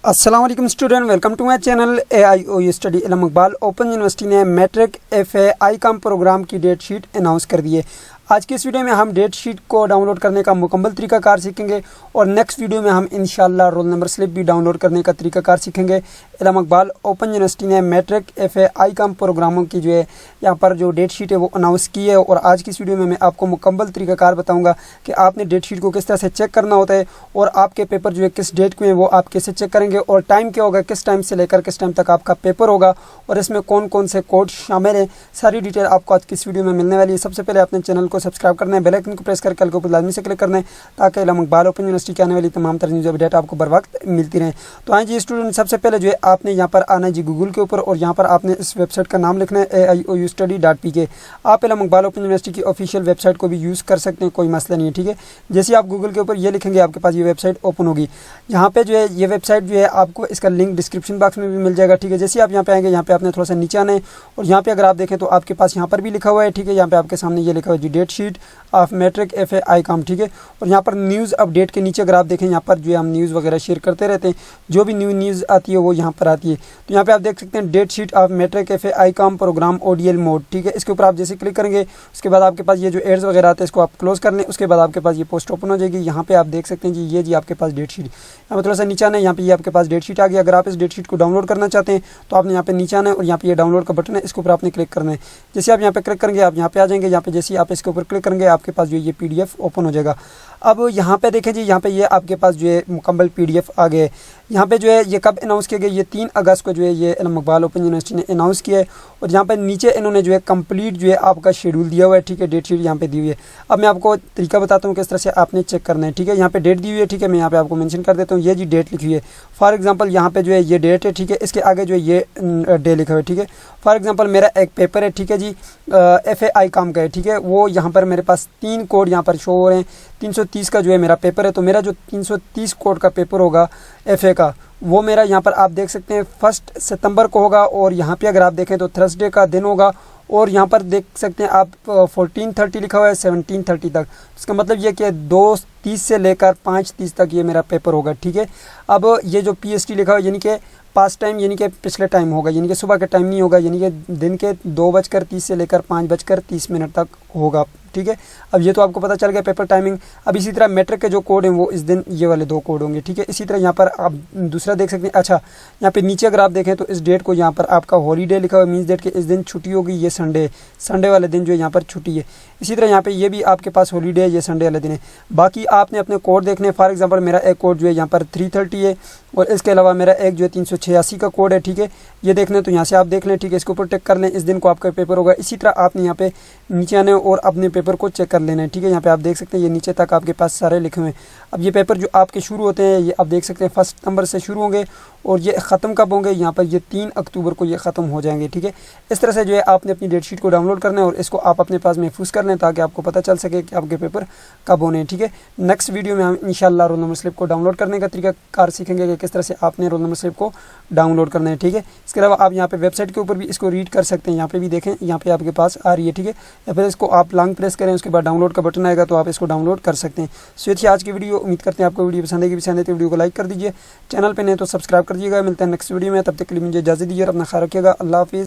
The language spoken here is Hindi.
अस्सलाम वालेकुम student, welcome to my channel AIOU study Ilm Iqbal. Open university ने मैट्रिक FA ICOM प्रोग्राम की डेट शीट अनाउंस कर दी है। आज की इस वीडियो में हम डेट शीट को डाउनलोड करने का मुकम्मल तरीकाकार सीखेंगे और नेक्स्ट वीडियो में हम इंशाल्लाह रोल नंबर स्लिप भी डाउनलोड करने का तरीकाकार सीखेंगे। इल्म इकबाल ओपन यूनिवर्सिटी ने मैट्रिक FA ICOM प्रोग्रामों की जो है यहाँ पर जो डेट शीट है वो अनाउंस की है और आज की इस वीडियो में मैं आपको मुकम्मल तरीकाकार बताऊँगा कि आपने डेट शीट को किस तरह से चेक करना होता है और आपके पेपर जो है किस डेट को है वो आप कैसे चेक करेंगे और टाइम क्या होगा, किस टाइम से लेकर किस टाइम तक आपका पेपर होगा और इसमें कौन कौन से कोड शामिल हैं। सारी डिटेल आपको आज की इस वीडियो में मिलने वाली है। सबसे पहले अपने चैनल को सब्सक्राइब करना है, बेल आइकन को प्रेस करके ऊपर लाजमी से क्लिक करना है ताकि इल्म इकबाल ओपन यूनिवर्सिटी के आने वाली तमाम तरह की अपडेट आपको बर वक्त मिलती रहे। तो हाँ जी स्टूडेंट, सबसे पहले जो है आपने यहाँ पर आना है जी गूगल के ऊपर और यहाँ पर आपने इस वेबसाइट का नाम लिखना है AIOUstudy.pk। आप इल्म इकबाल ओपन यूनिवर्सिटी की ऑफिशियल वेबसाइट को भी यूज़ कर सकते हैं, कोई मसला नहीं है, ठीक है। जैसे आप गूगल के ऊपर ये लिखेंगे आपके पास ये वेबसाइट ओपन होगी। यहाँ पे जो है ये वेबसाइट जो है आपको इसका लिंक डिस्क्रिप्शन बॉक्स में भी मिल जाएगा, ठीक है। जैसे आप यहाँ पे आएंगे, यहाँ पे आपने थोड़ा सा नीचे आना है और यहाँ पे अगर आप देखें तो आपके पास यहाँ पर भी लिखा हुआ है, ठीक है। यहाँ पे आपके सामने ये लिखा हुआ है जी date sheet of matric FA ICOM, ठीक है। और यहाँ पर न्यूज़ अपडेट के नीचे अगर आप देखें यहाँ पर जो है हम न्यूज़ वगैरह शेयर करते रहते हैं, जो भी न्यूज़ आती है वो यहाँ पर आती है। तो यहाँ पे आप देख सकते हैं date sheet of matric FA ICOM programme ODL mode, ठीक है। इसके ऊपर आप जैसे क्लिक करेंगे उसके बाद आपके पास ये जो एड्स वगैरह आते हैं इसको आप क्लोज कर लें। उसके बाद आपके पास ये पोस्ट ओपन हो जाएगी। यहाँ पे आप देख सकते हैं जी ये जी आपके पास डेट शीट, यहाँ पर थोड़ा सा नीचे आना है, यहाँ पे ये आपके पास डेट शीट आ गई। अगर आप इस डेट शीट को डाउनलोड करना चाहते हैं तो आपने यहाँ पे नीचे आना है और यहाँ पे ये डाउनलोड का बटन है, इसके ऊपर आपने क्लिक करना है। जैसे आप यहाँ पे क्लिक करेंगे आप यहाँ पे आ जाएंगे। यहाँ पे जैसे आप इसके ऊपर क्लिक करेंगे आपके पास जो ये PDF ओपन हो जाएगा। अब यहाँ पे देखें जी, यहाँ पे ये आपके पास जो है मुकम्मल PDF आ गए। यहाँ पे जो है ये कब अनाउंस किया गया, ये 3 अगस्त को जो है ये इल्म इकबाल ओपन यूनिवर्सिटी ने अनाउंस किया है और यहाँ पे नीचे इन्होंने जो है कंप्लीट जो है आपका शेड्यूल दिया हुआ है, ठीक है। डेट शीट यहाँ पे दी हुई है। अब मैं आपको तरीका बताता हूँ किस तरह से आपने चेक करना है, ठीक है। यहाँ पे डेट दी हुई है, ठीक है। मैं यहाँ पे आपको मेंशन कर देता हूँ, ये जी डेट लिखी हुई है। फॉर एग्जांपल यहाँ पे जो है ये डेट है, ठीक है। इसके आगे जो है ये डे लिखा हुआ है, ठीक है। फॉर एग्जांपल मेरा एक पेपर है, ठीक है जी, FA ICOM का है, ठीक है। वो यहाँ पर मेरे पास 3 कोड यहाँ पर शो हो रहे हैं। 330 का जो है मेरा पेपर है, तो मेरा जो 330 कोड का पेपर होगा FA का वो मेरा यहाँ पर आप देख सकते हैं 1 सितंबर को होगा और यहाँ पे अगर आप देखें तो थर्सडे का दिन होगा और यहाँ पर देख सकते हैं आप 14:30 लिखा हुआ है 17:30 तक। इसका मतलब ये कि 2:30 से लेकर 5:30 तक ये मेरा पेपर होगा, ठीक है। अब ये जो PST लिखा हुआ है यानी कि पास्ट टाइम यानी कि पिछले टाइम होगा, यानी कि सुबह का टाइम नहीं होगा, यानी कि दिन के 2:30 से लेकर 5:30 तक होगा, ठीक है। अब ये तो आपको पता चल गया पेपर टाइमिंग। अब इसी तरह मैट्रिक के जो कोड हैं वो इस दिन ये वाले 2 कोड होंगे, ठीक है। इसी तरह यहाँ पर आप दूसरा देख सकते हैं। अच्छा, यहाँ पे नीचे अगर आप देखें तो इस डेट को यहाँ पर आपका हॉलीडे लिखा हुआ है, मीन्स डेट के इस दिन छुट्टी होगी, ये संडे वाले दिन जो है यहाँ पर छुट्टी है। इसी तरह यहाँ पे ये भी आपके पास हॉलीडे है, ये संडे वाले दिन है। बाकी आपने अपने कोड देखने, फॉर एग्जांपल मेरा एक कोड जो है यहाँ पर 330 है और इसके अलावा मेरा एक जो है 386 का कोड है, ठीक है। ये देखने तो यहाँ से आप देख लें, ठीक है। इसके ऊपर टिक कर लें, इस दिन को आपका पेपर होगा। इसी तरह आपने यहाँ पे नीचे आने और अपने पेपर को चेक कर लेना है, ठीक है। यहाँ पे आप देख सकते हैं ये नीचे तक आपके पास सारे लिखे हुए हैं। अब ये पेपर जो आपके शुरू होते हैं ये आप देख सकते हैं 1 सितंबर से शुरू होंगे और ये ख़त्म कब होंगे, यहाँ पर ये 3 अक्टूबर को ये ख़त्म हो जाएंगे, ठीक है। इस तरह से जो है आपने अपनी डेट शीट को डाउनलोड करना है और इसको आप अपने पास महफूज कर लें ताकि आपको पता चल सके कि आपके पेपर कब होने हैं, ठीक है। नेक्स्ट वीडियो में हम इंशाल्लाह रोल नंबर स्लिप को डाउनलोड करने का तरीकाकार सीखेंगे कि किस तरह से आपने रोल नंबर स्लिप को डाउनलोड करना है, ठीक है। इसके अलावा आप यहाँ पे वेबसाइट के ऊपर भी इसको रीड कर सकते हैं। यहाँ पे भी देखें, यहाँ पे आपके पास आ रही है, ठीक है। या फिर इसको आप लॉन्ग प्रेस करें, उसके बाद डाउनलोड का बटन आएगा तो आप इसको डाउनलोड कर सकते हैं। सो ये थी आज की वीडियो। उम्मीद करते हैं आपको वीडियो पसंद आएगी। पसंद है तो वीडियो को लाइक कर दीजिए, चैनल पे नहीं तो सब्सक्राइब कर दीजिएगा। मिलते हैं नेक्स्ट वीडियो में, तब तक के लिए मुझे इजाज़त दीजिए और अपना ख्याल रखिएगा। अल्लाह हाफिज़।